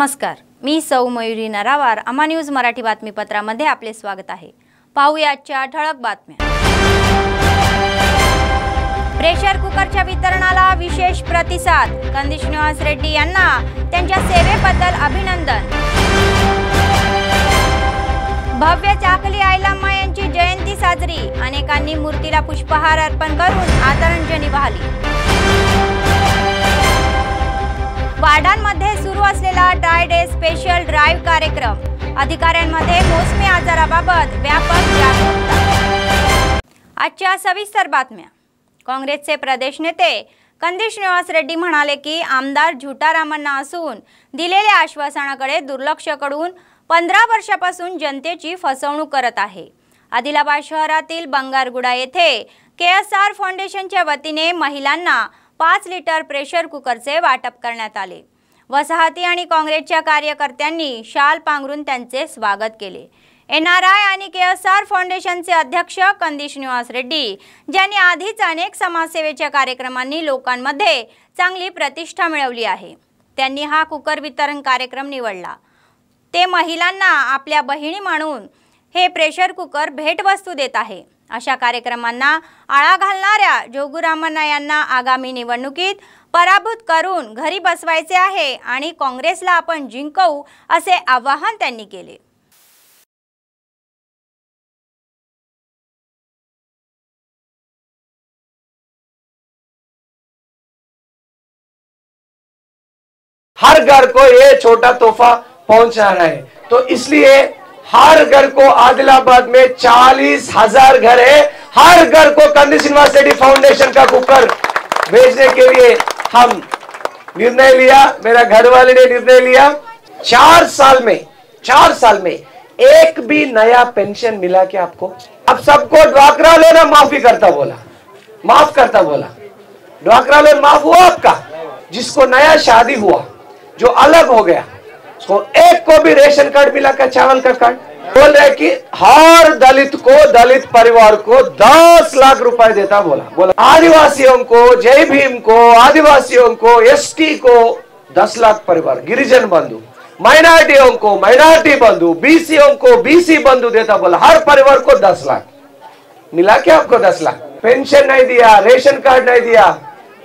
नमस्कार, मी सौ मयुरी नरावार. अमा न्यूज मराठी बातमीपत्रामध्ये आपले स्वागत आहे. पाहूया आजच्या ठळक बातम्या. प्रेशर कुकरच्या वितरणाला विशेष प्रतिसाद. कंदी श्रीनिवास रेड्डी यांना त्यांच्या सेवेबद्दल अभिनंदन. भव्य चाकली आयलम्मा यांची जयंती साजरी. अनेकांनी मूर्तीला पुष्पहार अर्पण करून आदरांजली वाहिली. वार्डांमध्ये सुरू असलेला ड्राय डे स्पेशल ड्राईव्ह कार्यक्रम. अधिकाऱ्यांमध्ये मोसमी आजाराबाबत व्यापक जागरूकता. आजच्या सविस्तर बातम्या. काँग्रेसचे प्रदेश नेते कंदी श्रीनिवास रेड्डी म्हणाले की आमदार झुटारामण्णा असून दिलेल्या आश्वासनाकडे दुर्लक्ष करून 15 वर्षापासून जनतेची फसवणूक करत आहे. आदिलाबाद शहरातील बंगारगुडा येथे KSR फाउंडेशनच्या वतीने महिलांना 5 लिटर प्रेशर कुकरचे वाटप करण्यात आले. वसाहती आणि काँग्रेसच्या कार्यकर्त्यांनी शाल पांघरून त्यांचे स्वागत केले. NRI आणि KSR फाउंडेशनचे अध्यक्ष कंदी श्रीनिवास रेड्डी, ज्यांनी आधीच अनेक समाजसेवेच्या कार्यक्रमांनी लोकांमध्ये चांगली प्रतिष्ठा मिळवली आहे, त्यांनी हा कुकर वितरण कार्यक्रम निवडला. ते महिलांना आपल्या बहिणी मानून हे प्रेशर कुकर भेटवस्तू देत आहे. अशा कार्यक्रमांना आळा घालणाऱ्या जोगुरामण्णा यांना आगामी निवडणुकीत पराभूत करून घरी बसवायचे आहे आणि काँग्रेसला आपण जिंकवू असे आवाहन त्यांनी केले. हर घर को ये छोटा तोहफा पहुंचाना है, तो इसलिए हर घर को आदिलाबाद में 40,000 घर है, हर घर को कंदी श्रीनिवास रेड्डी फाउंडेशन का कुकर भेजने के लिए हम निर्णय लिया. मेरा घर वाले ने निर्णय लिया. 4 साल में एक भी नया पेंशन मिला क्या आपको? अब सबको ड्वाकरा लोन माफी करता बोला, माफ करता बोला. ड्वाकरा लोन माफ हुआ आपका? जिसको नया शादी हुआ, जो अलग हो गया, उसको एक को भी रेशन कार्ड मिला का? चावल का कार्ड? बोल रहे कि हर दलित को, दलित परिवार को 10 लाख रुपए देता बोला. आदिवासियों को, जय भीम को, आदिवासियों को, ST को 10 लाख परिवार, गिरिजन बंधु, माइनॉरिटियों को माइनॉरिटी बंधु, BCओं को BC बंधु देता बोला. हर परिवार को 10 लाख मिला क्या आपको? 10 लाख. पेंशन नहीं दिया, रेशन कार्ड नहीं दिया,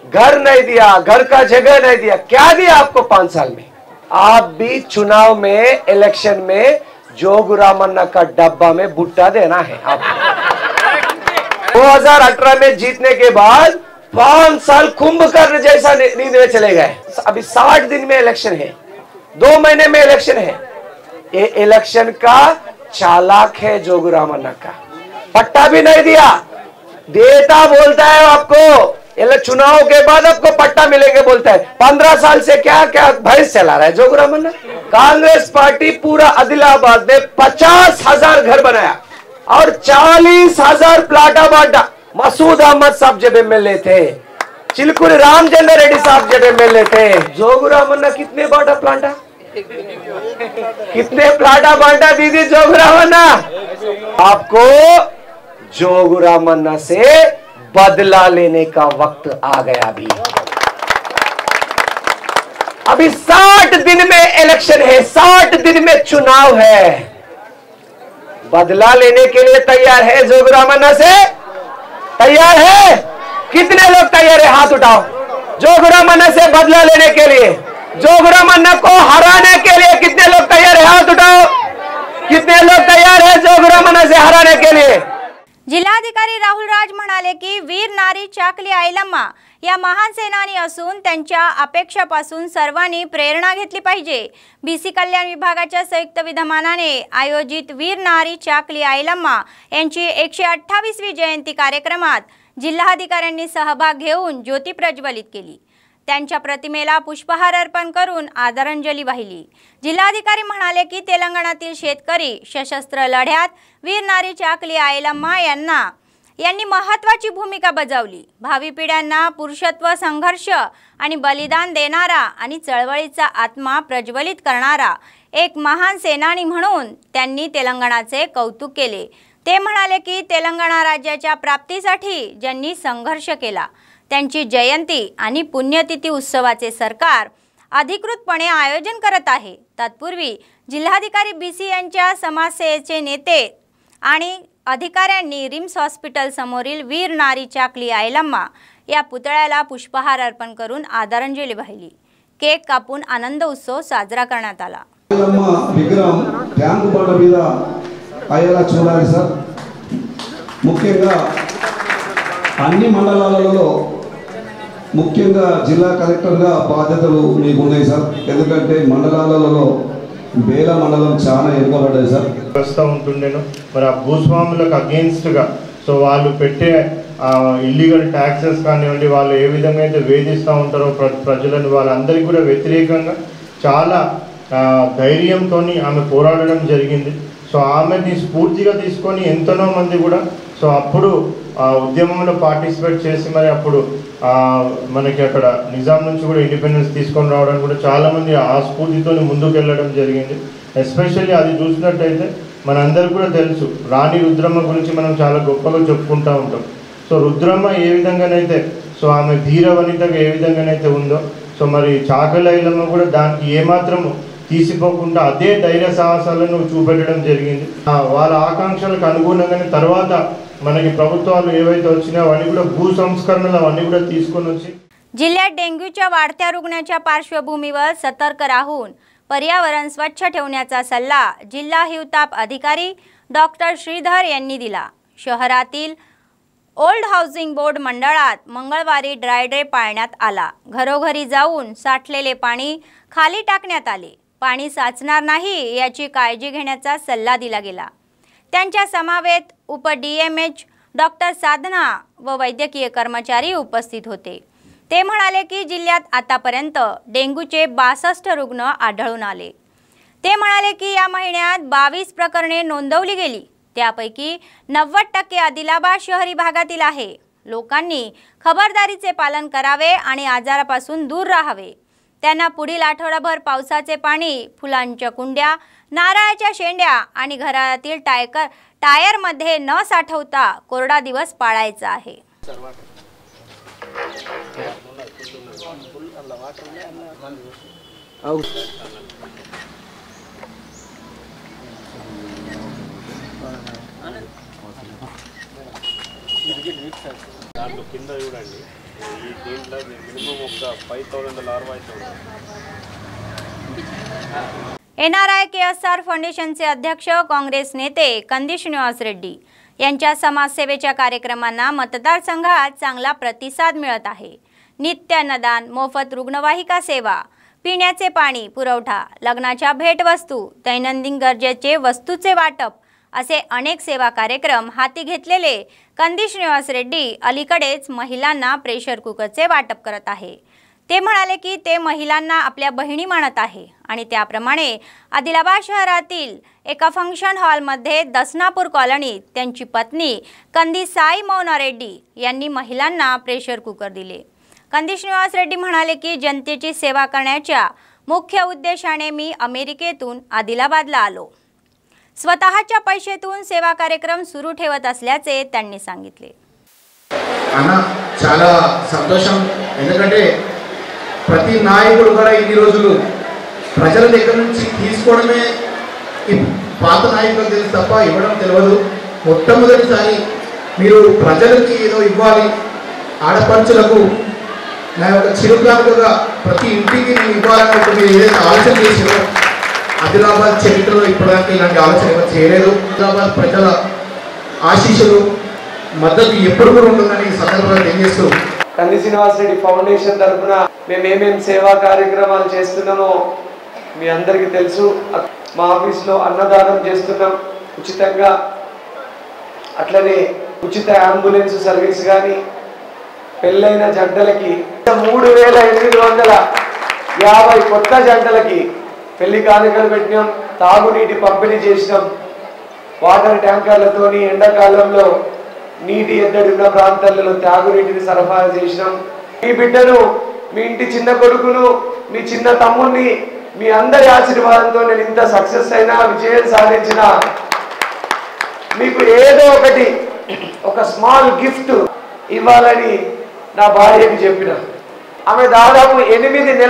घर नहीं दिया, घर का जगह नहीं दिया. क्या दिया आपको 5 साल में? आप भी चुनाव में, इलेक्शन में जोगुरामण्णा का डब्बा में भुट्टा देना है आपको. 2018 में जीतने के बाद 5 साल कुंभकर्ण जैसा नींद में चले गए. अभी 60 दिन में इलेक्शन है, 2 महीने में इलेक्शन है. ये इलेक्शन का चालाक है जोगुरामण्णा का. पट्टा भी नहीं दिया, देता बोलता है आपको. चुनाव के बाद आपको पट्टा मिलेंगे बोलता है. 15 साल से क्या क्या भैंस चला रहा है जोगुरामण्णा. कांग्रेस पार्टी पूरा आदिलाबाद में 50,000 घर बनाया और 40,000 प्लाटा बांटा. मसूद अहमद साहब जब MLA थे, चिलकुरी रामचंद्र रेड्डी साहब जब MLA थे, जोगुरामण्णा कितने बांटा प्लाटा? कितने प्लाटा बांटा दीदी जोगुरामण्णा? आपको जोगुरामण्णा से बदला लेने का वक्त आ गया. अभी 60 दिन में इलेक्शन है, 60 दिन में चुनाव है. बदला लेने के लिए तैयार है जोगुरामण्णा से? तैयार है? कितने लोग तैयार है? हाथ उठाओ. जोगुरामण्णा से बदला लेने के लिए, जोगुरामण्णा को हराने के लिए कितने लोग तैयार है? हाथ उठाओ. कितने लोग तैयार है जोगुरामण्णा से हराने के लिए? जिल्हाधिकारी राहुल राज म्हणाले की वीर नारी चाकली आयलम्मा या महान सेनानी असून त्यांच्या अपेक्षापासून सर्वांनी प्रेरणा घेतली पाहिजे. BC कल्याण विभागाच्या संयुक्त विद्यमानाने आयोजित वीर नारी चाकली आयलम्मा यांची 128वी जयंती कार्यक्रमात जिल्हाधिकाऱ्यांनी सहभाग घेऊन ज्योती प्रज्वलित केली. त्यांच्या प्रतिमेला पुष्पहार अर्पण करून आदरांजली वाहिली. जिल्हाधिकारी म्हणाले की तेलंगणातील शेतकरी सशस्त्र लढ्यात वीर नारी चाकली आयलम्मा यांनी महत्त्वाची भूमिका बजावली. भावी पिढ्यांना पुरुषत्व, संघर्ष आणि बलिदान देणारा आणि चळवळीचा आत्मा प्रज्वलित करणारा एक महान सेनानी म्हणून त्यांनी तेलंगणाचे कौतुक केले. ते म्हणाले की तेलंगणा राज्याच्या प्राप्तीसाठी ज्यांनी संघर्ष केला त्यांची जयंती आणि पुण्यतिथी उत्सवाचे सरकार अधिकृतपणे आयोजन करत आहे। तत्पूर्वी जिल्हाधिकारी BC यांच्या समाजसेवेचे नेते आणि अधिकाऱ्यांनी रिम्स हॉस्पिटल समोरील वीर नारी चाकली आयलम्मा या पुतळ्याला पुष्पहार अर्पण करून आदरांजली वाहिली। केक कापून आनंद उत्सव साजरा करण्यात आला। విగ్రహం ట్యాంకు బండ మీద అయ్యేలా చూడాలి సార్। ముఖ్యంగా అన్ని మండలాలలో ముఖ్యంగా జిల్లా కలెక్టర్గా బాధ్యతలు మీకు ఉన్నాయి సార్। ఎందుకంటే మండలాలలో బేల మండలం చాలా ఎన్నుకోబడ్డాయి సార్। వస్తూ ఉంటుండేను మరి ఆ భూస్వాములకు అగేన్స్ట్గా సో వాళ్ళు పెట్టే ఇల్లీగల్ ట్యాక్సెస్ కానివ్వండి, వాళ్ళు ఏ విధంగా అయితే వేధిస్తూ ఉంటారో ప్రజలను, వాళ్ళందరికీ కూడా వ్యతిరేకంగా చాలా ధైర్యంతో ఆమె పోరాడడం జరిగింది। సో ఆమెని స్ఫూర్తిగా తీసుకొని ఎంతనో మంది కూడా సో అప్పుడు ఉద్యమంలో పార్టిసిపేట్ చేసి మరి అప్పుడు మనకి అక్కడ నిజాం నుంచి కూడా ఇండిపెండెన్స్ తీసుకొని రావడానికి కూడా చాలామంది ఆ స్ఫూర్తితో ముందుకు వెళ్ళడం జరిగింది। ఎస్పెషల్లీ అది చూసినట్టయితే మనందరికీ కూడా తెలుసు, రాణి రుద్రమ్మ గురించి మనం చాలా గొప్పగా చెప్పుకుంటూ ఉంటాం। సో రుద్రమ్మ ఏ విధంగానైతే సో ఆమె ధీర వనితగా ఏ విధంగానైతే ఉందో, సో మరి చాకలి ఐలమ్మ కూడా దానికి ఏమాత్రము తీసిపోకుండా అదే ధైర్య సాహసాలను చూపెట్టడం జరిగింది। వాళ్ళ ఆకాంక్షలకు అనుగుణంగానే తర్వాత మనకి ప్రభుత్వాలు ఏవైతే వచ్చినాయో అవన్నీ కూడా भू संस्करणला అవన్నీ కూడా తీసుకొని వచ్చి जिल्ह्यात डेंग्यूच्या वाढत्या रुग्णांच्या पार्श्वभूमीवर सतर्क राहून पर्यावरण स्वच्छ ठेवण्याचा सल्ला जिल्हा हिवताप अधिकारी डॉक्टर श्रीधर यांनी दिला। शहरातील ओल्ड हाऊसिंग बोर्ड मंडळात मंगळवारी ड्राय डे पाळण्यात आला। घरोघरी जाऊन साठलेले पाणी खाली टाकण्यात आले। पाणी साचणार नाही याची काळजी घेण्याचा सल्ला दिला गेला। त्यांच्या समवेत उप DMH डॉक्टर साधना व वैद्यकीय कर्मचारी उपस्थित होते। ते म्हणाले की जिल्ह्यात आतापर्यंत डेंग्यूचे 62 रुग्ण आढळून आले। ते म्हणाले की या महिन्यात 22 प्रकरणे नोंदवली गेली, त्यापैकी 90% आदिलाबाद शहरी भागातील आहे। लोकांनी खबरदारीचे पालन करावे आणि आजारापासून दूर राहावे। त्यांना पुढील आठवडाभर पावसाचे पाणी, फुलांच्या कुंड्या, नारळाच्या शेंड्या आणि घरातील टायरमध्ये न साठवता कोरडा दिवस पाळायचा आहे। దాంట్లో కింద చూడండి, ఈ దీంట్లో మినిమం ఒక 5000 లార్వా అయితే ఉంటుంది। NRI KSR फाउंडेशनचे अध्यक्ष काँग्रेस नेते कंदी श्रीनिवास रेड्डी यांच्या समाजसेवेच्या कार्यक्रमांना मतदारसंघात चांगला प्रतिसाद मिळत आहे। नित्य अन्नदान, मोफत रुग्णवाहिका सेवा, पिण्याचे पाणी पुरवठा, लग्नाच्या भेटवस्तू, दैनंदिन गरजेचे वस्तूचे वाटप असे अनेक सेवा कार्यक्रम हाती घेतलेले कंदी श्रीनिवास रेड्डी अलीकडेच महिलांना प्रेशर कुकरचे वाटप करत आहे। ते म्हणाले की ते महिलांना आपल्या बहिणी मानत आहे आणि त्याप्रमाणे आदिलाबाद शहरातील एका फंक्शन हॉलमध्ये दसनापूर कॉलनीत त्यांची पत्नी कंदी साई मौना रेड्डी यांनी महिलांना प्रेशर कुकर दिले। कंदी श्रीनिवास रेड्डी म्हणाले की जनतेची सेवा करण्याच्या मुख्य उद्देशाने मी अमेरिकेतून आदिलाबादला आलो। स्वतःच्या पैशातून सेवा कार्यक्रम सुरू ठेवत असल्याचे त्यांनी सांगितले। చాలా సంతోషం, ఎందుకంటే ప్రతి నాయకుడు కూడా ఈ రోజులు ప్రజల దగ్గర నుంచి తీసుకోవడమే ఈ పాత నాయకులకు తెలుసు తప్ప ఇవ్వడం తెలియదు। మొట్టమొదటిసారి మీరు ప్రజలకి ఏదో ఇవ్వాలి, ఆడపడుచులకు నా యొక్క చిరుకానుకగా ప్రతి ఇంటికి నేను ఇవ్వాలన్నట్టు మీరు ఏదైతే ఆలోచన చేసారో ఆదిలాబాద్ చరిత్రలో ఇప్పటిదాకా ఇలాంటి ఆలోచన ఎవరు చేయలేదు। ఆదిలాబాద్ ప్రజల ఆశీస్సులు మద్దతు ఎప్పుడు కూడా ఉంటుందని ఈ సందర్భంగా తెలియజేస్తూ कंदी श्रीनिवास रेड्डी फाउंडेशन तरफुన మేము సేవా కార్యక్రమాలు చేస్తున్నామో మీ అందరికీ తెలుసు। మా ఆఫీస్లో అన్నదానం చేస్తున్నాం ఉచితంగా, అట్లనే ఉచిత అంబులెన్స్ సర్వీస్ కానీ, పెళ్ళైన జంటలకి 3850 కొత్త జంటలకి పెళ్లి కానుకలు పెట్టినాం, తాగునీటి పంపిణీ చేసినాం, వాటర్ ట్యాంకర్లతోని ఎండాకాలంలో నీటి ఎద్దడి ఉన్న ప్రాంతాలలో తాగునీటిని సరఫరా చేసినాం। మీ బిడ్డను, మీ ఇంటి చిన్న కొడుకును, మీ చిన్న తమ్ముడిని మీ అందరి ఆశీర్వాదంతో నేను ఇంత సక్సెస్ అయినా, విజయం సాధించిన మీకు ఏదో ఒకటి ఒక స్మాల్ గిఫ్ట్ ఇవ్వాలని నా భార్యకి చెప్పిన। ఆమె దాదాపు 8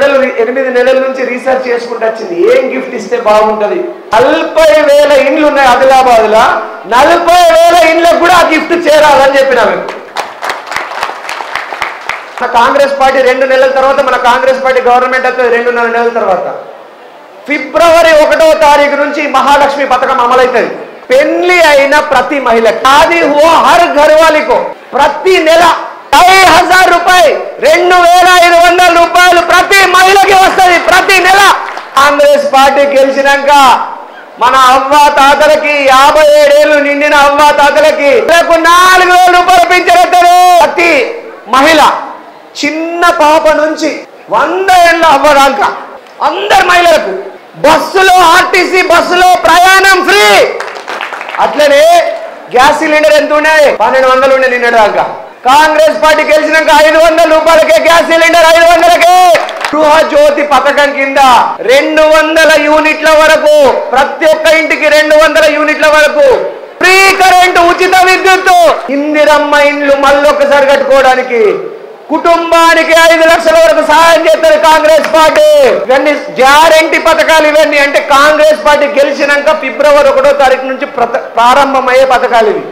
నెలల నుంచి రీసెర్చ్ చేసుకుంటూ వచ్చింది ఏం గిఫ్ట్ ఇస్తే బాగుంటది. 40,000 ఇండ్లు ఉన్నాయి ఆదిలాబాద్ లో, 40,000 ఇండ్లకు కూడా ఆ గిఫ్ట్ చేరాలని చెప్పిన ఆమె. మన కాంగ్రెస్ పార్టీ 2 నెలల తర్వాత, మన కాంగ్రెస్ పార్టీ గవర్నమెంట్ అయితే 2.5 నెలల తర్వాత ఫిబ్రవరి 1వ తారీఖు నుంచి మహాలక్ష్మి పథకం అమలవుతుంది. పెళ్లి అయిన ప్రతి మహిళకి, అది హువా హర్ ఘర్ వాలికో ప్రతి నెల 2,000 రూపాయలు, 2,500 రూపాయలు ప్రతి మహిళకి వస్తుంది ప్రతి నెల. కాంగ్రెస్ పార్టీ గెలిచినాక మన అవ్వ తాతలకి 57 ఏళ్ళు నిండిన అవ్వ తాతలకి 4,000 రూపాయలు పింఛను. ప్రతి మహిళ చిన్న పాప నుంచి 100 ఏళ్ళ అవ్వ దాకా అందరు మహిళలకు బస్సులో, ఆర్టీసీ బస్సులో ప్రయాణం ఫ్రీ. అట్లనే గ్యాస్ సిలిండర్ ఎంత ఉన్నాయి? 1,200 ఉండే నిన్నటి దాకా. కాంగ్రెస్ పార్టీ గెలిచినాక 500 రూపాయలకే గ్యాస్ సిలిండర్, 500కే. గృహ జ్యోతి పథకం కింద 200 యూనిట్ల వరకు, ప్రతి ఒక్క ఇంటికి 200 యూనిట్ల వరకు ఫ్రీ కరెంటు, ఉచిత విద్యుత్తు. ఇందిరమ్మ ఇండ్లు మళ్ళొకసారి కట్టుకోవడానికి కుటుంబానికి 5 లక్షల వరకు సహాయం చేస్తారు కాంగ్రెస్ పార్టీ. ఇవన్నీ గ్యారంటీ పథకాలు. ఇవన్నీ అంటే కాంగ్రెస్ పార్టీ గెలిచినాక ఫిబ్రవరి 1వ తారీఖు నుంచి ప్రారంభమయ్యే పథకాలు ఇవి.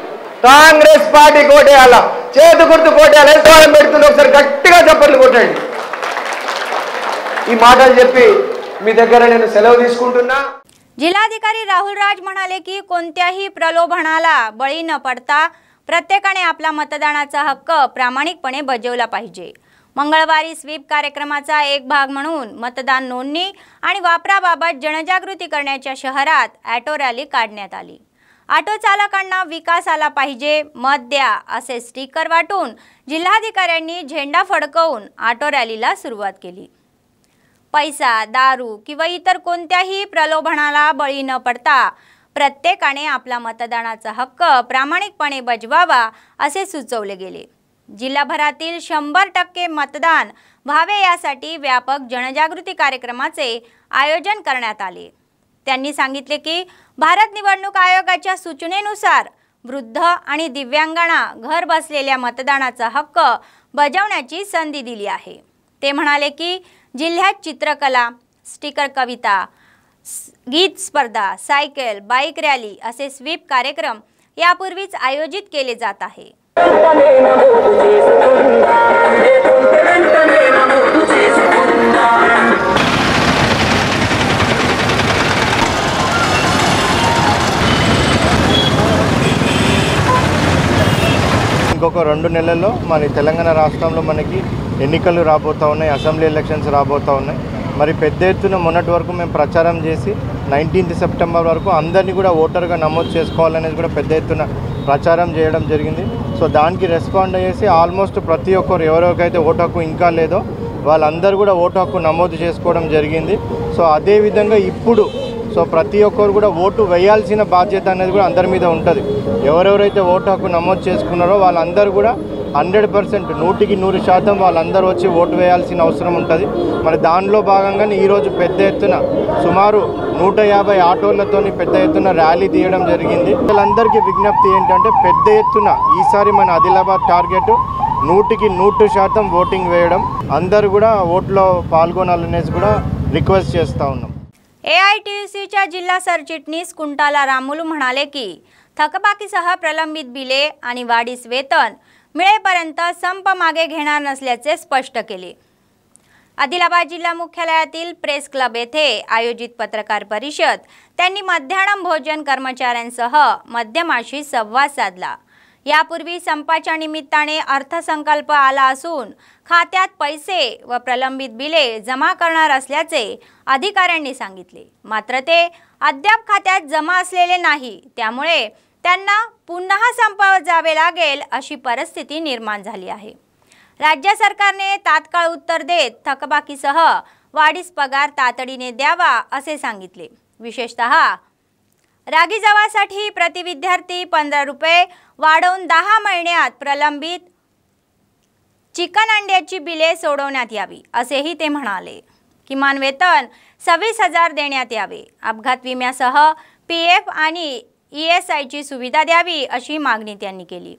కాంగ్రెస్ పార్టీ కోటేయాల, చేతు గుర్తు కోటేయాల, వేసుకోవడం పెడుతుంది. ఒకసారి గట్టిగా చప్పట్లు కొట్టండి. ఈ మాటలు చెప్పి మీ దగ్గర నేను సెలవు తీసుకుంటున్నా. जिल्हाधिकारी राहुल राज म्हणाले की कोणत्याही प्रलोभनाला बळी न पडता प्रत्येकाने आपला मतदानाचा हक्क प्रामाणिकपणे बजावला पाहिजे. मंगळवारी स्वीप कार्यक्रमाचा एक भाग म्हणून मतदान नोंदणी आणि वापराबाबत जनजागृती करण्याच्या शहरात ऑटो रॅली काढण्यात आली. ऑटो चालकांना विकास आला पाहिजे, मत द्या असे स्टिकर वाटून जिल्हाधिकाऱ्यांनी झेंडा फडकवून ऑटो रॅलीला सुरुवात केली. पैसा, दारू किंवा इतर कोणत्याही प्रलोभनाला बळी न पडता प्रत्येकाने आपला मतदानाचा हक्क प्रामाणिकपणे बजवावा असे सुचवले गेले. जिल्हाभरातील 100% मतदान व्हावे यासाठी व्यापक जनजागृती कार्यक्रमाचे आयोजन करण्यात आले. त्यांनी सांगितले की भारत निवडणूक आयोगाच्या सूचनेनुसार वृद्ध आणि दिव्यांगांना घर बसलेल्या मतदानाचा हक्क बजावण्याची संधी दिली आहे. ते म्हणाले की जिल्ह्यात चित्रकला, स्टिकर कविता, गीत स्पर्धा, सायकल, बाईक रॅली असे स्वीप कार्यक्रम यापूर्वीच आयोजित केले जात आहे. ఇంకొక 2 నెలల్లో మన తెలంగాణ రాష్ట్రంలో మనకి ఎన్నికలు రాబోతూ ఉన్నాయి, అసెంబ్లీ ఎలక్షన్స్ రాబోతూ ఉన్నాయి. మరి పెద్ద ఎత్తున మొన్నటి వరకు మేము ప్రచారం చేసి 19th సెప్టెంబర్ వరకు అందరినీ కూడా ఓటర్గా నమోదు చేసుకోవాలనేది కూడా పెద్ద ఎత్తున ప్రచారం చేయడం జరిగింది. సో దానికి రెస్పాండ్ అయ్యేసి ఆల్మోస్ట్ ప్రతి ఒక్కరు ఎవరికైతే ఓటు హక్కు ఇంకా లేదో వాళ్ళందరూ కూడా ఓటు హక్కు నమోదు చేసుకోవడం జరిగింది. సో అదేవిధంగా ఇప్పుడు ప్రతి ఒక్కరు కూడా ఓటు వేయాల్సిన బాధ్యత అనేది కూడా అందరి మీద ఉంటుంది. ఎవరెవరైతే ఓటు హక్కు నమోదు చేసుకున్నారో వాళ్ళందరూ కూడా 100% 100% వాళ్ళందరూ వచ్చి ఓటు వేయాల్సిన అవసరం ఉంటుంది. మరి దానిలో భాగంగానే ఈరోజు పెద్ద ఎత్తున సుమారు 150 ఆటోలతోని పెద్ద ఎత్తున ర్యాలీ తీయడం జరిగింది. వాళ్ళందరికీ విజ్ఞప్తి ఏంటంటే పెద్ద ఎత్తున ఈసారి మన ఆదిలాబాద్ టార్గెట్ 100% ఓటింగ్ వేయడం, అందరూ కూడా ఓట్లో పాల్గొనాలనేసి కూడా రిక్వెస్ట్ చేస్తూ ఉన్నాం. AITUCच्या जिल्हा सरचिटणीस कुंटाला रामुलू म्हणाले की थकबाकीसह प्रलंबित बिले आणि वाढीस वेतन मिळेपर्यंत संप मागे घेणार नसल्याचे स्पष्ट केले. आदिलाबाद जिल्हा मुख्यालयातील प्रेस क्लब येथे आयोजित पत्रकार परिषद त्यांनी मध्याह्न भोजन कर्मचाऱ्यांसह मध्यमाशी संवाद साधला. यापूर्वी संपाच्या निमित्ताने अर्थसंकल्प आला असून खात्यात पैसे व प्रलंबित बिले जमा करणार असल्याचे अधिकाऱ्यांनी सांगितले. मात्र ते अद्याप खात्यात जमा असलेले नाही, त्यामुळे त्यांना पुन्हा संपावर जावे लागेल अशी परिस्थिती निर्माण झाली आहे. राज्य सरकारने तात्काळ उत्तर देत थकबाकीसह वाढीस पगार तातडीने द्यावा असे सांगितले. विशेषतः रागी जवासाठी प्रति विद्यार्थी 15 रुपये वाढवून 10 महिन्यात प्रलंबित चिकन अंड्याची बिले सोडवण्यात यावी असेही ते म्हणाले. किमान वेतन 26,000 देण्यात यावे. अपघात विम्यासह PF आणि ESIची सुविधा द्यावी अशी मागणी त्यांनी केली.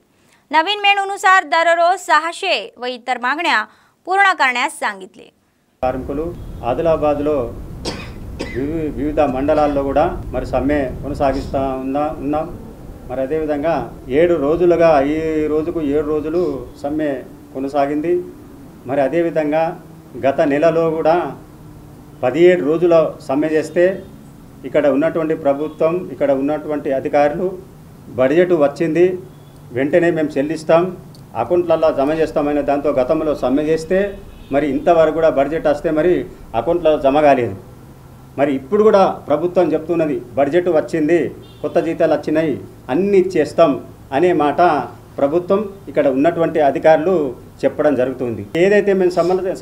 नवीन मेनूनुसार दररोज 600 व इतर मागण्या पूर्ण करण्यास सांगितले. కార్మికులు ఆదిలాబాద్లో వివిధ మండలాల్లో కూడా మరి సమ్మె కొనసాగిస్తూ ఉన్నాం. మరి అదేవిధంగా 7 రోజులుగా ఈ రోజుకు 7 రోజులు సమ్మె కొనసాగింది. మరి అదేవిధంగా గత నెలలో కూడా 17 రోజుల సమ్మె చేస్తే ఇక్కడ ఉన్నటువంటి ప్రభుత్వం, ఇక్కడ ఉన్నటువంటి అధికారులు బడ్జెట్ వచ్చింది వెంటనే మేము చెల్లిస్తాం, అకౌంట్లలో జమ చేస్తామనే దాంతో గతంలో సమ్మె చేస్తే మరి ఇంతవరకు కూడా బడ్జెట్ వస్తే మరి అకౌంట్లో జమ కాలేదు. మరి ఇప్పుడు కూడా ప్రభుత్వం చెప్తున్నది బడ్జెట్ వచ్చింది, కొత్త జీతాలు వచ్చినాయి, అన్నీ ఇచ్చేస్తాం అనే మాట ప్రభుత్వం ఇక్కడ ఉన్నటువంటి అధికారులు చెప్పడం జరుగుతుంది. ఏదైతే మేము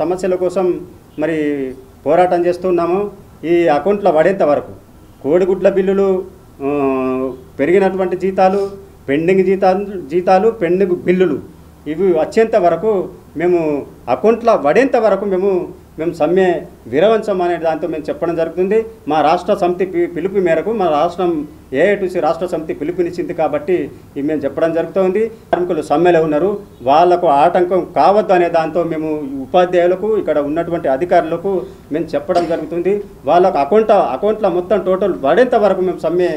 సమస్యల కోసం మరి పోరాటం చేస్తున్నామో ఈ అకౌంట్లో పడేంత వరకు కోడిగుడ్ల బిల్లులు, పెరిగినటువంటి జీతాలు, పెండింగ్ జీతాలు పెండింగ్ బిల్లులు ఇవి వచ్చేంత వరకు మేము అకౌంట్లో పడేంత వరకు మేము సమ్మె విరమించం అనే దాంతో మేము చెప్పడం జరుగుతుంది. మా రాష్ట్ర సమితి పిలుపు మేరకు మా రాష్ట్రం ఏఐటీసీ రాష్ట్ర సమితి పిలుపునిచ్చింది కాబట్టి ఇది మేము చెప్పడం జరుగుతుంది. కార్మికులు సమ్మెలో ఉన్నారు, వాళ్లకు ఆటంకం కావద్దు అనే దాంతో మేము ఉపాధ్యాయులకు ఇక్కడ ఉన్నటువంటి అధికారులకు మేము చెప్పడం జరుగుతుంది. వాళ్ళకు అకౌంట్లో మొత్తం టోటల్ పడేంత వరకు మేము సమ్మె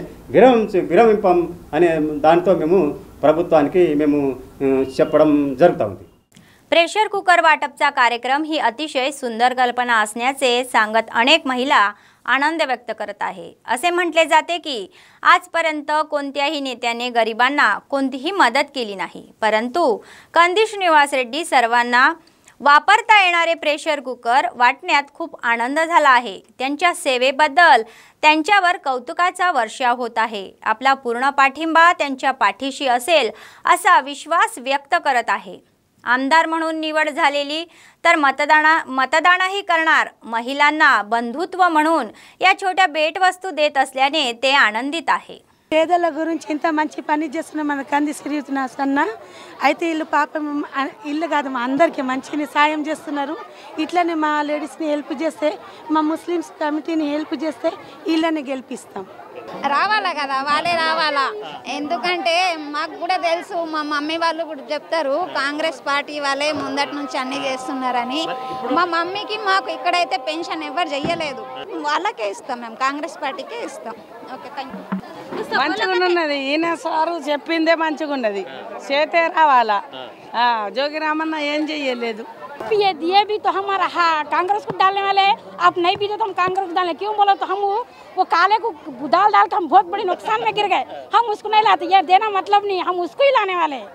విరమింపం అనే దాంతో మేము ప్రభుత్వానికి మేము చెప్పడం జరుగుతుంది. प्रेशर कुकर वाटपचा कार्यक्रम ही अतिशय सुंदर कल्पना असण्याचे सांगत अनेक महिला आनंद व्यक्त करत आहे. असे म्हटले जाते की आजपर्यंत कोणत्याही नेत्याने गरिबांना कोणतीही मदत केली नाही, परंतु कंदी श्रीनिवास रेड्डी सर्वांना वापरता येणारे प्रेशर कुकर वाटण्यात खूप आनंद झाला आहे. त्यांच्या सेवेबद्दल त्यांच्यावर कौतुकाचा वर्षाव होत आहे. आपला पूर्ण पाठिंबा त्यांच्या पाठीशी असेल असा विश्वास व्यक्त करत आहे. आमदार म्हणून निवड झालेली तर मतदानही करणार, महिलांना बंधुत्व म्हणून या छोट्या भेटवस्तू देत असल्याने ते आनंदित आहे. పేదల గురించి ఇంత మంచి పని చేస్తున్న మన కంది శ్రీనివాస్ అన్న అయితే వీళ్ళు పాపం ఇల్లు కాదు మా అందరికీ మంచిని సాయం చేస్తున్నారు. ఇట్లనే మా లేడీస్ని హెల్ప్ చేస్తే, మా ముస్లిమ్స్ కమిటీని హెల్ప్ చేస్తే వీళ్ళని గెలిపిస్తాం. రావాలా కదా, వాళ్ళే రావాలా. ఎందుకంటే మాకు కూడా తెలుసు, మా మమ్మీ వాళ్ళు కూడా చెప్తారు కాంగ్రెస్ పార్టీ వాళ్ళే ముందటి నుంచి అన్నీ చేస్తున్నారని. మా మమ్మీకి మాకు ఇక్కడైతే పెన్షన్ ఎవరు చెయ్యలేదు, వాళ్ళకే ఇస్తాం, మేము కాంగ్రెస్ పార్టీకే ఇస్తాం. Okay, thank you. మంచిగా ఉన్నది, ఈయన సారు చెప్పిందే మంచిగా ఉన్నది, చేతే రావాలా. జోగి రామన్న ఏం చెయ్యలేదు. ये भी तो हमारा कांग्रेस को डालने वाले, आप नहीं भी तो हम कांग्रेस को डालें, क्यों बोलो तो हम वो काले को दाल डाल के हम बहुत बड़े नुकसान में गिर गए, हम उसको नहीं लाते, ये देना मतलब नहीं, हम उसको ही लाने वाले हैं.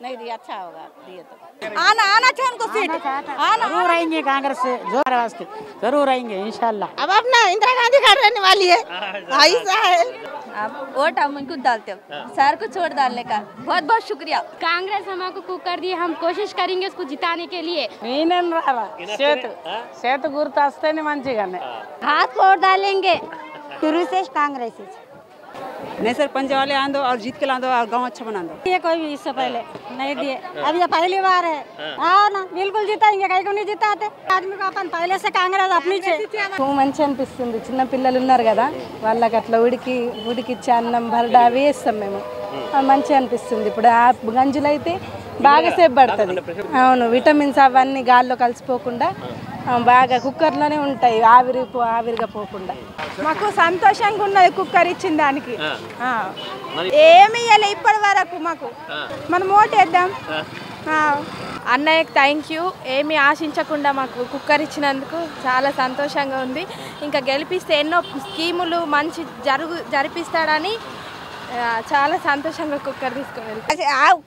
नहीं दिए अच्छा होगा, दिए तो आना चाहिए उनको सीट, जरूर आएंगे कांग्रेस से, जोर वास्ते जरूर आएंगे इंशाल्लाह. अब अपना इंदिरा गांधी घर रहने वाली है, ऐसा है. आप वोट हम उनको डालते हो, सर को छोड़ डालने का बहुत बहुत शुक्रिया. कांग्रेस हमको कुकर दी, हम कोशिश करेंगे उसको जिताने के लिए. సేతు గుర్తు వస్తేనే మంచిగానే हाथ को डालेंगे. शुरू से कांग्रेस नहीं सर, पंच वाले आन दो और जीत के ला दो और गाँव अच्छा बना दो. ये कोई भी इससे पहले नहीं दिए, अब ये पहली बार है. हाँ ना, बिल्कुल जीताएंगे, कहीं को नहीं जिताते. आदमी को अपन पहले से कांग्रेस अपनी మంచి అనిపిస్తుంది. చిన్న పిల్లలు ఉన్నారు కదా, వాళ్ళకి అట్లా ఉడికిచ్చి అన్నం బరడా అవి వేస్తాం మేము, మంచిగా అనిపిస్తుంది. ఇప్పుడు ఆ గంజులు అయితే బాగా సేపు పడుతుంది. అవును, విటమిన్స్ అవన్నీ గాల్లో కలిసిపోకుండా బాగా కుక్కర్లోనే ఉంటాయి, ఆవిరిగా పోకుండా. మాకు సంతోషంగా ఉన్నది కుక్కర్ ఇచ్చిన దానికి. ఏమి ఇవ్వలే ఇప్పటి వరకు మాకు, మనం ఓటేద్దాం. అన్నయ్యకి థ్యాంక్ యూ. ఏమి ఆశించకుండా మాకు కుక్కర్ ఇచ్చినందుకు చాలా సంతోషంగా ఉంది. ఇంకా గెలిపిస్తే ఎన్నో స్కీములు మంచి జరిపిస్తాడని చాలా సంతోషంగా కుక్కర్ తీసుకుని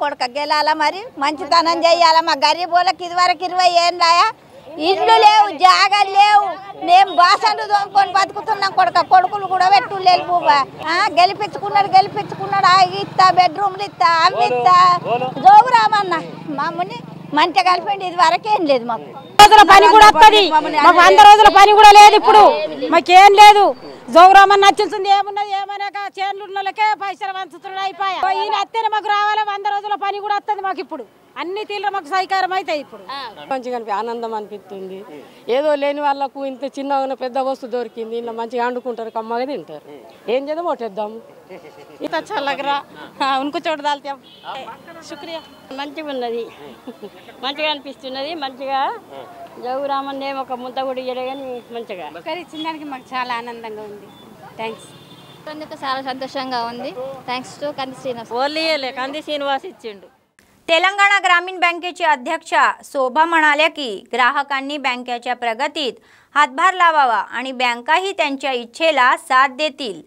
కొడుక గెలాలా, మరి మంచితనం చేయాలా. మా గరీబ్ వాళ్ళకి ఇదివరకు 20 ఏళ్ళాయా, ఇల్లు లేవు, జాగాలు లేవు, మేము బాసన్లు తోముకొని బతుకుతున్నాం. కొడుకులు కూడా పెట్టులేదు. బూబా గెలిపించుకున్నాడు, ఇస్తా, బెడ్రూమ్లు ఇస్తా, అవి ఇస్తా. జోగురామన్న మమ్మల్ని మంచిగా కలిపండి, ఇది వరకేం లేదు. మాకు రోజుల పని కూడా వస్తుంది, మాకు 100 రోజుల పని కూడా లేదు. ఇప్పుడు మాకేం లేదు. జోగురామన్న నచ్చుతుంది, ఏమున్నది ఏమైనా చేనులు ఉన్న వాళ్ళకే పైసలు పంచుతున్నాడు, అయిపోయా. ఈయన అత్తేనే మాకు రావాలి, 100 రోజుల పని కూడా వస్తుంది మాకు. ఇప్పుడు అన్ని తీర్లు మాకు సహకారం అవుతాయి. ఇప్పుడు మంచిగా ఆనందం అనిపిస్తుంది. ఏదో లేని వాళ్ళకు ఇంత చిన్న పెద్ద వస్తువు దొరికింది, ఇలా మంచిగా వండుకుంటారు, కమ్మగా తింటారు. ఏం చేద్దాం, ఓటేద్దాం. इतना अच्छा लग रहा। हाँ, उनको चोट डालते हम। शुक्रिया। మంచిగా ఉన్నది, మంచిగా అనిపిస్తున్నది, మంచిగా జౌరామన్నే ఒక ముద్ద కూడా ఇయ్యలే కానీ మంచిగా ఇచ్చినందుకు మాకు చాలా ఆనందంగా ఉంది. థ్యాంక్స్. చాలా సంతోషంగా ఉంది. థ్యాంక్స్ టు కంది శ్రీనివాస్. ఓన్లీ కంది శ్రీనివాస్ ఇచ్చిండు. तेलंगणा ग्रामीण बँकेचे अध्यक्ष शोभा म्हणाल्या की ग्राहकांनी बँकेच्या प्रगतीत हातभार लावावा आणि बँकाही त्यांच्या इच्छेला साथ देतील.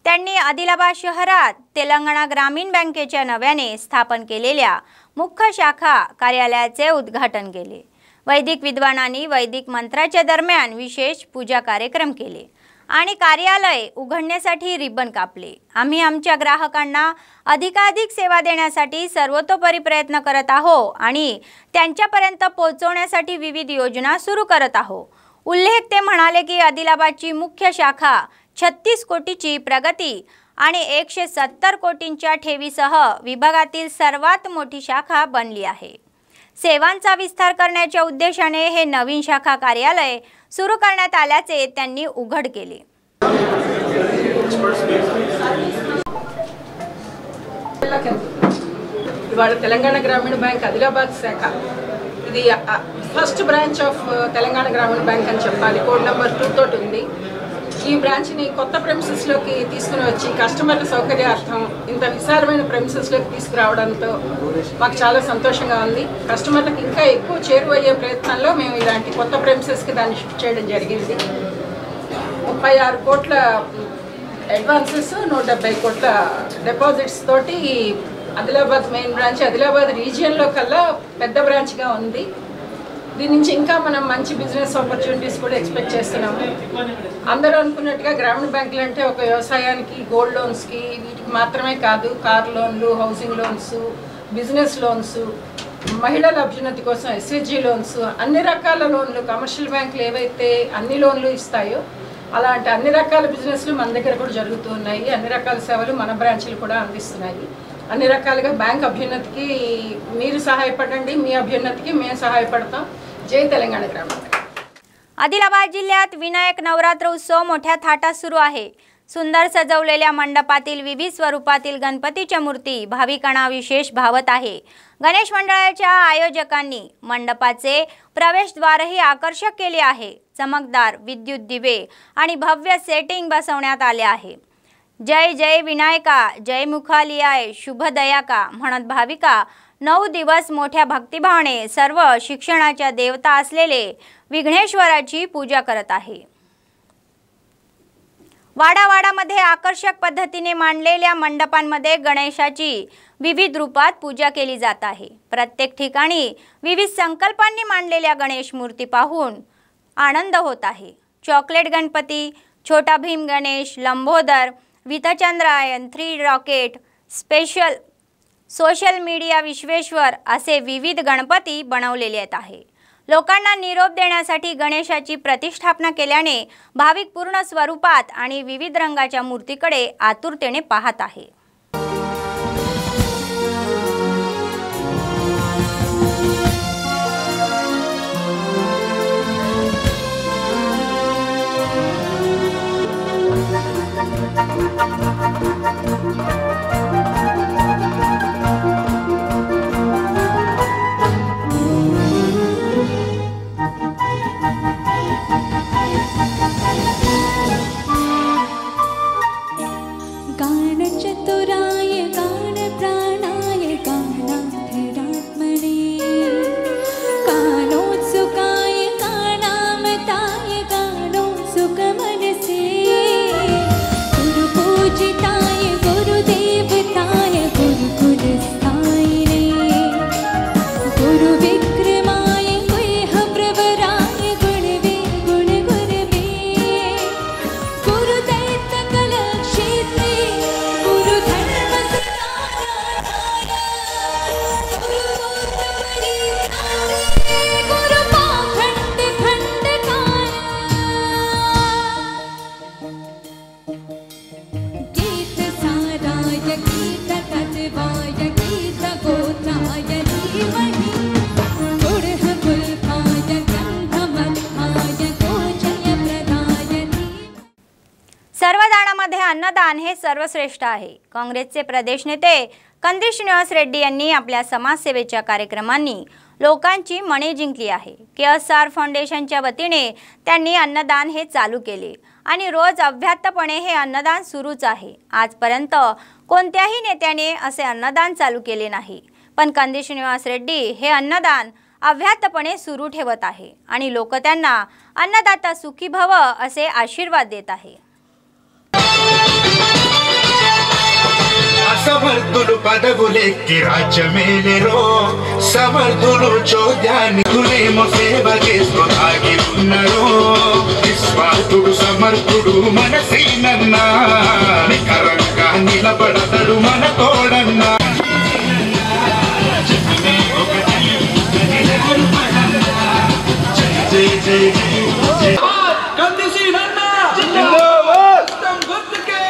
त्यांनी आदिलाबाद शहरात तेलंगणा ग्रामीण बँकेच्या नव्याने स्थापन केलेल्या मुख्य शाखा कार्यालयाचे उद्घाटन केले. वैदिक विद्वानांनी वैदिक मंत्राच्या दरम्यान विशेष पूजा कार्यक्रम केले आणि कार्यालय उघडण्यासाठी रिबन कापले. आम्ही आमच्या ग्राहकांना अधिकाधिक सेवा देण्यासाठी सर्वतोपरी प्रयत्न करत आहोत आणि त्यांच्यापर्यंत पोहोचवण्यासाठी विविध योजना सुरू करत आहोत. उल्लेख ते म्हणाले की आदिलाबादची मुख्य शाखा 36 कोटीची प्रगती आणि 170 कोटींच्या ठेवीसह विभागातील सर्वात मोठी शाखा बनली आहे. सेवांचा विस्तार करण्याच्या उद्देशाने हे नवीन शाखा कार्यालय सुरू करण्यात आल्याचे त्यांनी उघड केले. ఇవాళ తెలంగాణ గ్రామీణ బ్యాంక్ ఆదిలాబాద్ శాఖ ఇది ఫస్ట్ బ్రాంచ్ ఆఫ్ తెలంగాణ గ్రామీణ బ్యాంక్ అని చెప్పాలి. కోడ్ నెంబర్ 2 తోటి ఉంది. ఈ బ్రాంచ్ని కొత్త ప్రెమిసెస్లోకి తీసుకుని వచ్చి కస్టమర్ల సౌకర్యార్థం ఇంత విశాలమైన ప్రెమిసెస్లోకి తీసుకురావడంతో మాకు చాలా సంతోషంగా ఉంది. కస్టమర్లకు ఇంకా ఎక్కువ చేరువయ్యే ప్రయత్నంలో మేము ఇలాంటి కొత్త ప్రెమిసెస్కి దాన్ని షిఫ్ట్ చేయడం జరిగింది. 36 కోట్ల అడ్వాన్సెస్ 170 కోట్ల డిపాజిట్స్ తోటి ఆదిలాబాద్ మెయిన్ బ్రాంచ్ ఆదిలాబాద్ రీజియన్లో కల్లా పెద్ద బ్రాంచ్గా ఉంది. దీని నుంచి ఇంకా మనం మంచి బిజినెస్ ఆపర్చునిటీస్ కూడా ఎక్స్పెక్ట్ చేస్తున్నాము. అందరూ అనుకున్నట్టుగా గ్రామీణ బ్యాంకులు అంటే ఒక వ్యవసాయానికి, గోల్డ్ లోన్స్కి వీటికి మాత్రమే కాదు, కార్ లోన్లు, హౌసింగ్ లోన్స్, బిజినెస్ లోన్స్, మహిళల అభ్యున్నతి కోసం ఎస్హెచ్జి లోన్స్, అన్ని రకాల లోన్లు కమర్షియల్ బ్యాంకులు ఏవైతే అన్ని లోన్లు ఇస్తాయో అలాంటి అన్ని రకాల బిజినెస్లు మన దగ్గర కూడా జరుగుతూ ఉన్నాయి. అన్ని రకాల సేవలు మన బ్రాంచ్లు కూడా అందిస్తున్నాయి. అన్ని రకాలుగా బ్యాంక్ అభ్యున్నతికి మీరు సహాయపడండి, మీ అభ్యున్నతికి మేము సహాయపడతాం. जय तेलंगणा ग्रामीण. आदिलाबाद जिल्ह्यात विनायक नवरात्र उत्सव मोठ्या थाटात सुरू आहे. सुंदर सजवलेल्या मंडपातील विविध स्वरूपातील गणपतीच्या मूर्ती भाविकांना विशेष भावत आहे. गणेश मंडळाच्या आयोजकांनी मंडपाचे प्रवेशद्वारही आकर्षक केले आहे. चमकदार विद्युत दिवे आणि भव्य सेटिंग बसवण्यात आले आहे. जय जय विनायका, जय मुखालियाय, शुभ दयाका म्हणत भाविका 9 दिवस मोठ्या भक्तिभावाने सर्व शिक्षणाच्या देवता असलेले विघ्नेश्वराची पूजा करत आहे. वाडावाडामध्ये आकर्षक पद्धतीने मांडलेल्या मंडपांमध्ये गणेशाची विविध रूपात पूजा केली जात आहे. प्रत्येक ठिकाणी विविध संकल्पांनी मांडलेल्या गणेश मूर्ती पाहून आनंद होत आहे. चॉकलेट गणपती, छोटा भीम गणेश, लंबोदर, वितचंद्रायन, 3 rocket, special, social media Vishweshwar असे विविध गणपती बनवलेले आहेत. लोकांना निरोप देण्यासाठी गणेशाची प्रतिष्ठापना केल्याने भाविक पूर्ण स्वरूपात आणि विविध रंगाच्या मूर्तीकडे आतुरतेने पाहत आहे. गुरुदेव अन्नदान हे सर्वश्रेष्ठ आहे। काँग्रेसचे प्रदेश नेते कंदी श्रीनिवास रेड्डी यांनी आपल्या समाजसेवेच्या कार्यक्रमांनी लोकांची मने जिंकली आहे। KSR फाउंडेशनच्या वतीने त्यांनी अन्नदान हे चालू केले आणि रोज अव्याहतपणे हे अन्नदान सुरूच आहे। आजपर्यंत कोणत्याही नेत्याने असे अन्नदान चालू केले नाही, पण कंदी श्रीनिवास रेड्डी हे अन्नदान अव्याहतपणे सुरू ठेवत आहे आणि लोक त्यांना अन्नदाता सुखी भव असे आशीर्वाद देत आहे। సమర్థులు పదవులెక్కి రాజ్యమేలెరో సమర్థులు చోద్యానికులేమో సేవ చేస్తూ ఆగి ఉన్నరో నిస్వార్థుడు సమర్థుడు మనసేనన్నా నికరంగా నిలబడతాడు మన తోడన్నా జై జై జై కంది శ్రీనన్న జిందాబాద్ హస్తం గుర్తుకే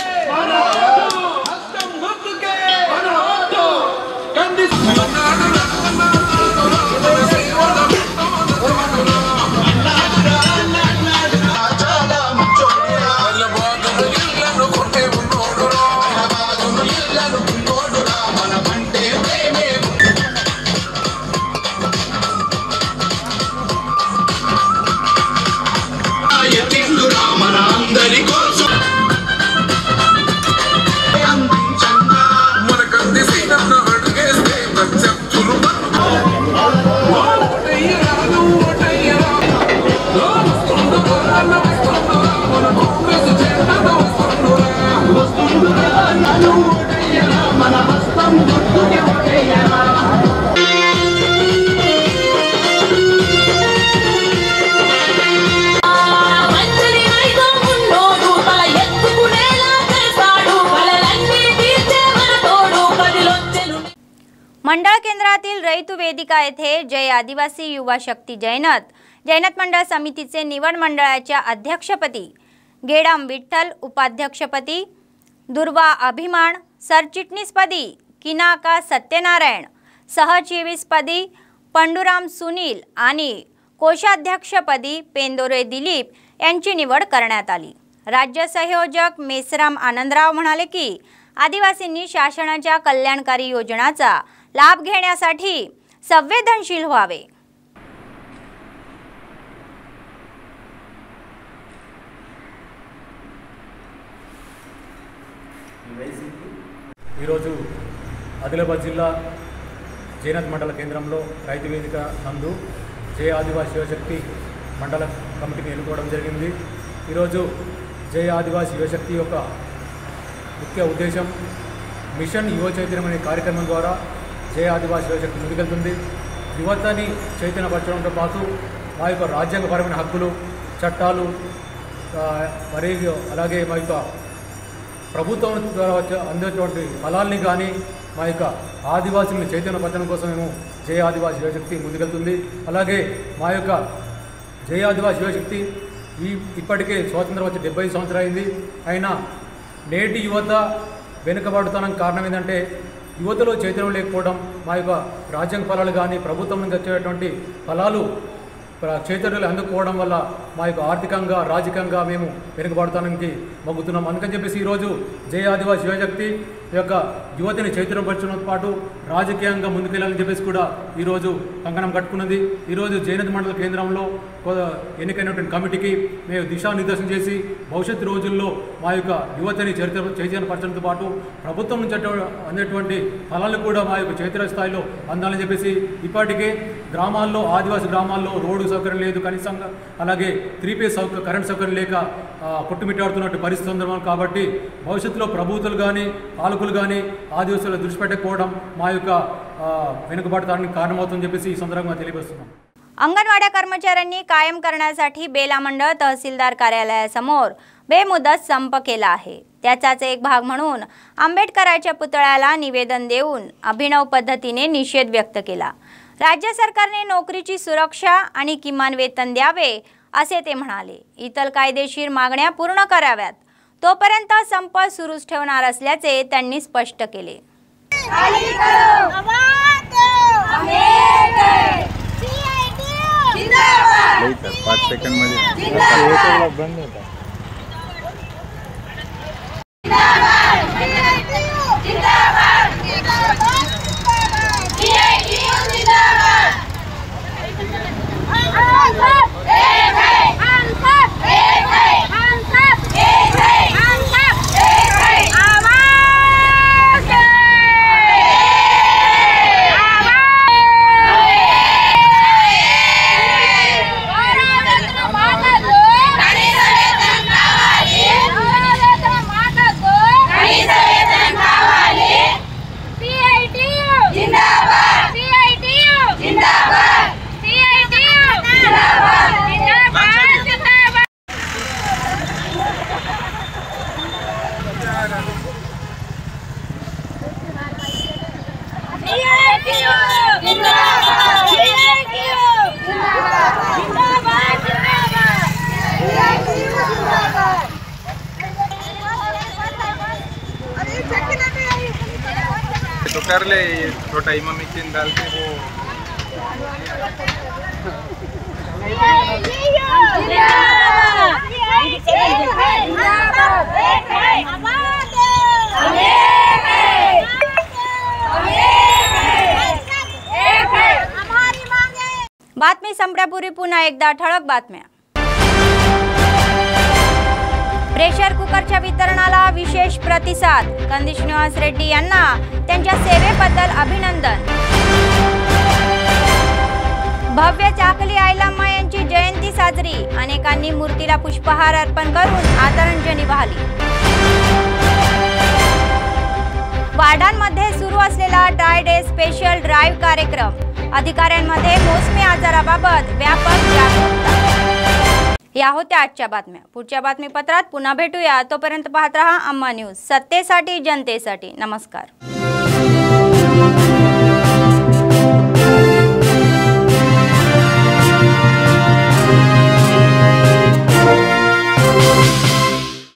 मंडळ केंद्रातील रैतू वेदिका येथे जय आदिवासी युवा शक्ती जैनत मंडळ समितीचे निवड मंडळाच्या अध्यक्षपदी गेडाम विठ्ठल, उपाध्यक्षपदी दुर्वा अभिमान, सरचिटणीसपदी किनाका सत्यनारायण, सहचिटणीसपदी पंडुराम सुनील आणि कोषाध्यक्षपदी पेंदोरे दिलीप यांची निवड करण्यात आली। राज्य संयोजक मेसराम आनंदराव म्हणाले की आदिवासींनी शासनाच्या कल्याणकारी योजनांचा लाभ घेण्यासाठी संवेदनशील व्हावे। ఈరోజు ఆదిలాబాద్ జిల్లా జైనత్ మండల కేంద్రంలో రైతు వేదిక నందు జయ ఆదివాసీ యువశక్తి మండల కమిటీని ఎన్నుకోవడం జరిగింది। ఈరోజు జయ ఆదివాసీ యువశక్తి యొక్క ముఖ్య ఉద్దేశం మిషన్ యువ చైతన్యం అనే కార్యక్రమం ద్వారా జయ ఆదివాసీ యువశక్తి ముందుకెళ్తుంది। యువతని చైతన్యపరచడంతో పాటు మా యొక్క రాజ్యాంగపరమైన హక్కులు, చట్టాలు మరియు అలాగే మా యొక్క ప్రభుత్వం ద్వారా అందేటువంటి ఫలాల్ని కానీ మా యొక్క ఆదివాసుల్ని చైతన్యపరచడం కోసం మేము జయ ఆదివాసీ యువశక్తి ముందుకెళ్తుంది। అలాగే మా యొక్క జయ ఆదివాసీ యువశక్తి ఇప్పటికే స్వాతంత్రం వచ్చి 70 సంవత్సరాలు అయింది। అయినా నేటి యువత వెనుకబడుతానికి కారణం ఏంటంటే యువతలో చైతన్యం లేకపోవడం, మా యొక్క రాజ్యాంగ ఫలాలు కానీ ప్రభుత్వం నుంచి వచ్చేటువంటి ఫలాలు చైతన్యాలు అందుకోవడం వల్ల మా యొక్క ఆర్థికంగా రాజకీయంగా మేము వెనుకబడతానికి మొగ్గుతున్నాం। అందుకని చెప్పేసి ఈరోజు జయ ఆదివాసీ యువశక్తి యొక్క యువతిని చైతన్యపరచడంతో పాటు రాజకీయంగా ముందుకెళ్ళాలని చెప్పేసి కూడా ఈరోజు కంకణం కట్టుకున్నది। ఈరోజు జైనత్ మండల కేంద్రంలో ఎన్నికైనటువంటి కమిటీకి మేము దిశానిర్దేశం చేసి భవిష్యత్తు రోజుల్లో మా యొక్క యువతిని చైతన్యపరచడంతో పాటు ప్రభుత్వం నుంచి అందేటువంటి ఫలాలు కూడా మా యొక్క చైతన్య స్థాయిలో అందాలని చెప్పేసి ఇప్పటికే గ్రామాల్లో ఆదివాసీ గ్రామాల్లో రోడ్డు సౌకర్యం లేదు, కనీసంగా అలాగే 3 కరెంట్ సౌకర్యం లేక కొట్టుమిట్టాడుతున్నట్టు పరిస్థితి ఉంది కాబట్టి భవిష్యత్తులో ప్రభుత్వాలు కానీ పాలకులు కానీ ఆదివాసుల దృష్టి పెట్టకపోవడం మా యొక్క వెనుకబడతానికి కారణమవుతుందని చెప్పేసి ఈ సందర్భంగా తెలియజేస్తున్నాం। अंगणवाड्या कर्मचाऱ्यांनी कायम करण्यासाठी बेला मंडळ तहसीलदार कार्यालयासमोर बेमुदत संप केला आहे। त्याचाच एक भाग म्हणून आंबेडकरांच्या पुतळ्याला निवेदन देऊन अभिनव पद्धतीने निषेध व्यक्त केला। राज्य सरकारने नोकरीची सुरक्षा आणि किमान वेतन द्यावे असे ते म्हणाले। इतर कायदेशीर मागण्या पूर्ण कराव्यात, तोपर्यंत संप सुरूच ठेवणार असल्याचे त्यांनी स्पष्ट केले। 5 सेकंड मध्ये बंद होता। तो कर ले छोटा इमाम मिक्सिंग डाल के वो बातमी संपण्यापूर्वी पुन्हा एकदा ठळक बातम्या। प्रेशर कुकरच्या वितरणाला विशेष प्रतिसाद, कंदी श्रीनिवास रेड्डी यांना त्यांच्या सेवेबद्दल अभिनंदन। भव्य चाकली आयलाम्मा यांची जयंती साजरी, अनेकांनी मूर्तीला पुष्पहार अर्पण करून आदरांजली वाहिली। वार्डांमध्ये सुरू असलेला ड्राय डे स्पेशल ड्राईव्ह कार्यक्रम, अधिकाऱ्यांमध्ये मोसमी आजाराबाबत व्यापक जागरूकता। या होत्या आजच्या बातम्या। पुढच्या बातमीपत्रात पुन्हा भेटूया, तोपर्यंत पाहत रहा अम्मा न्यूज, सत्तेसाठी जनतेसाठी। नमस्कार।